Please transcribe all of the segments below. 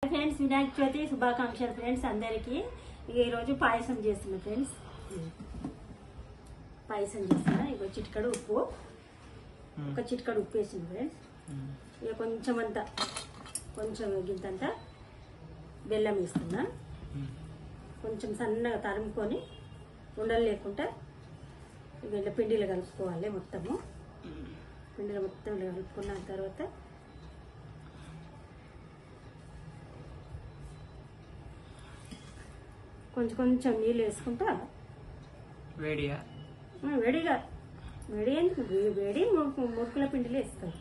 Friends Vinayaka Chavithi శుభాకాంక్షలు friends అందరికీ. ఈరోజు పాయసం చేస్తున్నా ఫ్రెండ్స్. పాయసం చేస్తున్నా. ఇక చిటికడు ఉప్పు, ఒక చిటికడు ఉప్పు వేసింది ఫ్రెండ్స్. ఇక కొంచెం గింతంతా బెల్లం వేస్తున్నా. కొంచెం సన్నగా తరుముకొని ఉండలు లేకుండా ఇక ఇలా పిండిలో కలుపుకోవాలి. పిండిలో మొత్తం ఇలా కలుపుకున్న తర్వాత కొంచెం నీళ్ళు వేసుకుంటా. వేడి మురుకుల పిండిలో వేస్తాం.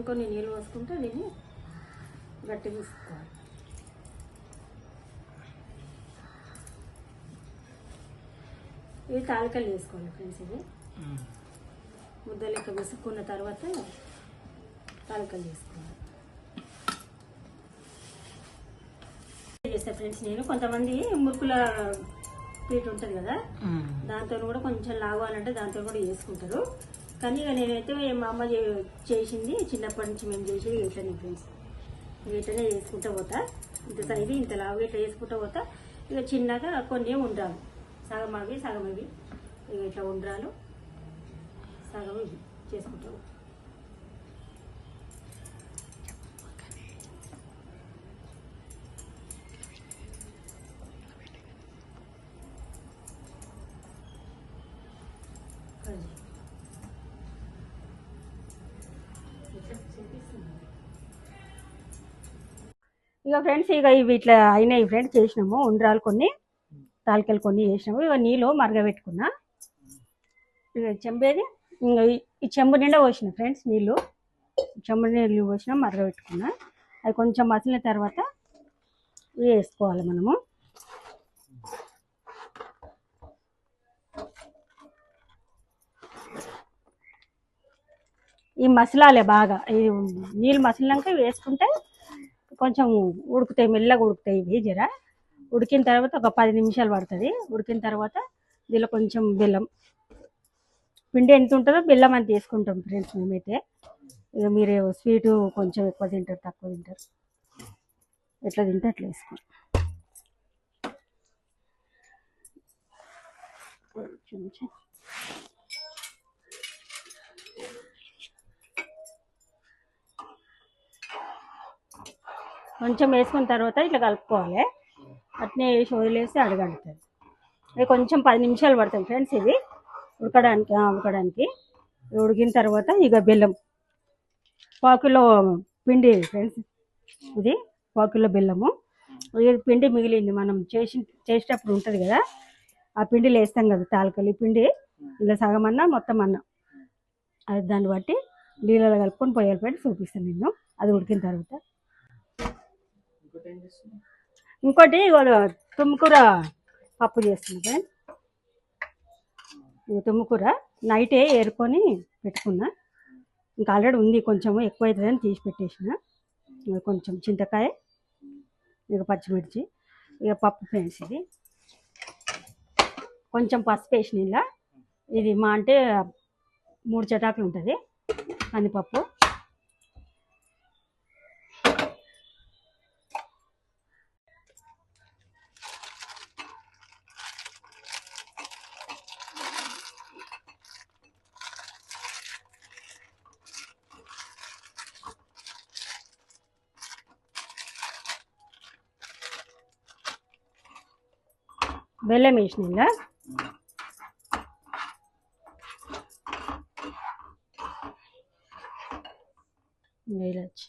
కొన్ని నీళ్ళు పోసుకుంటా దీన్ని గట్టిగా తీసుకోవాలి. ఇవి తాలికలు వేసుకోవాలి ఫ్రెండ్స్. ఇది ముద్ద లెక్క విసుక్కున్న తర్వాత తాలికలు వేసుకోవాలి. చేస్తా ఫ్రెండ్స్ నేను. కొంతమంది మురుకుల పీట ఉంటుంది కదా, దాంతో కూడా కొంచెం లాగాలంటే దాంతో కూడా చేసుకుంటారు. కానీ ఇక నేనైతే మా అమ్మ చేసింది చిన్నప్పటి నుంచి మేము చేసేది ఇట్లనే ఫ్రెండ్స్. ఇట్లనే చేసుకుంటూ పోతా. ఇంత లావుగా ఇట్లా చేసుకుంటూ పోతా. ఇక చిన్నగా కొన్ని ఉండాలి, సగం అవి ఇక ఇట్లా ఉండ్రాలు సగం ఇవి చేసుకుంటూ పోతా. ఇక ఫ్రెండ్స్ ఇక ఇవి ఇట్లా అయినాయి ఫ్రెండ్స్. చేసినాము ఉండ్రాలు కొన్ని, తాలికలు కొన్ని చేసినాము. ఇక నీళ్ళు మరగబెట్టుకున్నా. ఇక చెంబేది ఇంకా ఈ చెంబు నిండా పోసిన ఫ్రెండ్స్ నీళ్ళు. చెంబు నీళ్ళు పోసినా మరగబెట్టుకున్నా. అవి కొంచెం మసిలిన తర్వాత వేసుకోవాలి మనము. ఈ మసలాలే బాగా. ఈ నీళ్ళు మసిలినాక వేసుకుంటే కొంచెం ఉడుకుతాయి, మెల్లగా ఉడుకుతాయి. ఇవి జర ఉడికిన తర్వాత ఒక 10 నిమిషాలు పడుతుంది. ఉడికిన తర్వాత దీనిలో కొంచెం బెల్లం, పిండి ఎంత ఉంటుందో బెల్లం అంత వేసుకుంటాం ఫ్రెండ్స్ మేమైతే. ఇక మీరు స్వీటు కొంచెం ఎక్కువ తింటారు, తక్కువ తింటారు, ఎట్లా తింటే అట్లా వేసుకోండి. కొంచెం వేసుకున్న తర్వాత ఇట్లా కలుపుకోవాలి. అట్నే వేసి వదిలేసి అడగడుతుంది. ఇది కొంచెం 10 నిమిషాలు పడుతుంది ఫ్రెండ్స్ ఇది ఉడకడానికి. ఉడికిన తర్వాత ఇక బెల్లం 1 కిలో పిండి ఫ్రెండ్స్. ఇది 1 కిలో బెల్లము. ఇది పిండి మిగిలింది మనం చేసేటప్పుడు ఉంటుంది కదా, ఆ పిండిలో వేస్తాం కదా తాలికలు. ఈ పిండి ఇలా సగం అన్నా మొత్తం అన్నా అది దాన్ని బట్టి నీళ్ళలో కలుపుకొని పోయాలి ఫ్రెండ్స్. చూపిస్తాను నేను అది ఉడికిన తర్వాత. ఇంకోటి తుమ్మకూర పప్పు చేస్తుంది ఫ్రెండ్స్. తుమ్మకూర నైటే ఏరుకొని పెట్టుకున్నా. ఇంకా ఆల్రెడీ ఉంది, కొంచెం ఎక్కువ అవుతుందని తీసి పెట్టేసిన. కొంచెం చింతకాయ, ఇక పచ్చిమిర్చి, ఇక పప్పు ఫ్రెండ్స్. ఇది కొంచెం పసుపు వేసిన ఇలా. ఇది మా అంటే 3 చటాకులు ఉంటుంది కందిపప్పు. బెల్లం వేసిన ఇలా. ఇలాచి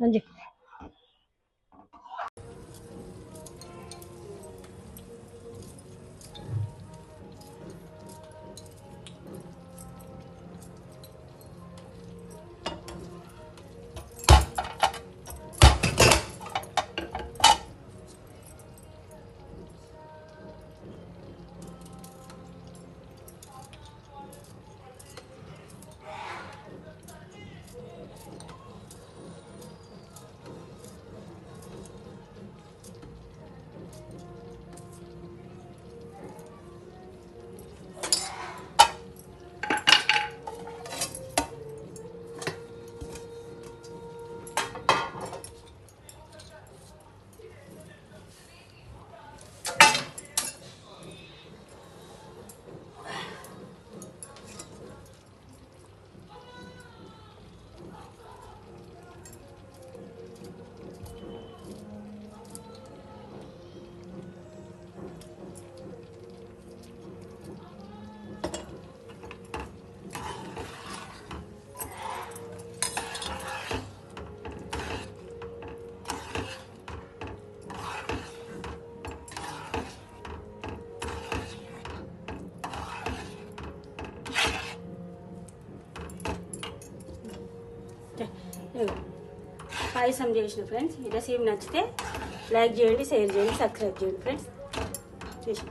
మంచి పాయసం చేసిన ఫ్రెండ్స్. ఈ రెసిపీ నచ్చితే లైక్ చేయండి, షేర్ చేయండి, సబ్స్క్రైబ్ చేయండి ఫ్రెండ్స్. చేసి